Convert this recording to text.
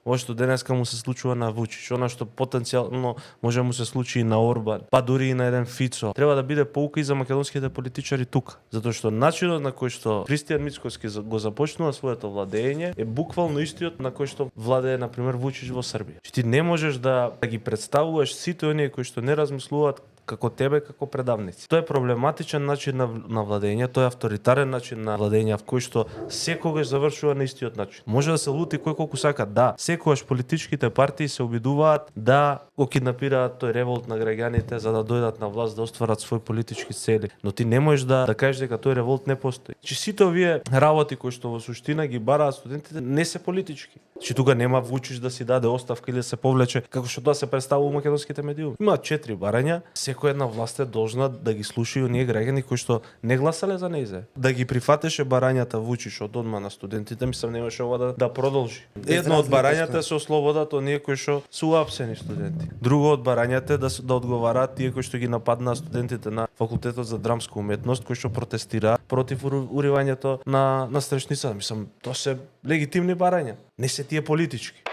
ова што денеска му се случува на Вучич, она што потенцијално може му се случи и на Орбан, па дури и на еден Фицо. Треба да биде поука и за македонските политичари тука, затоа што начинот на кој што Христијан Мицкоски го започнува своето владење е буквално истиот на кој што владее на пример Вучич во Србија. Ти не можеш да ги представуваш сите оние кои што не размислуваат како тебе, како предавници. Тоа е проблематичен начин на владење, тоа е авторитарен начин на владење, в кој што секогаш завршува на истиот начин. Може да се лути кој колку сака, да, секогаш политичките партии се обидуваат да го киднапираат тој револт на граѓаните за да дојдат на власт, да остварат свои политички цели. Но ти не можеш да кажеш дека тој револт не постои. Че сите овие работи кои што во суштина ги бараат студентите не се политички. Че тука нема Вучич да си даде оставка или да се повлече, како што тоа се представува во македонските медиуми. Има 4 барања, секоја една власт е должна да ги слуша и оние граѓани кои што не гласале за нејзе. Да ги прифатеше барањата Вучич од одма на студентите, мислам немаше ова да продолжи. Едно од барањата се ослободат оние кои што се уапсени студенти. Друго од барањата е да одговараат тие кои што ги нападнаа студентите на факултетот за драмска уметност, кои што протестираат против уривањето на стрешница. Мислам, тоа се легитимни барања. Не се тие политички.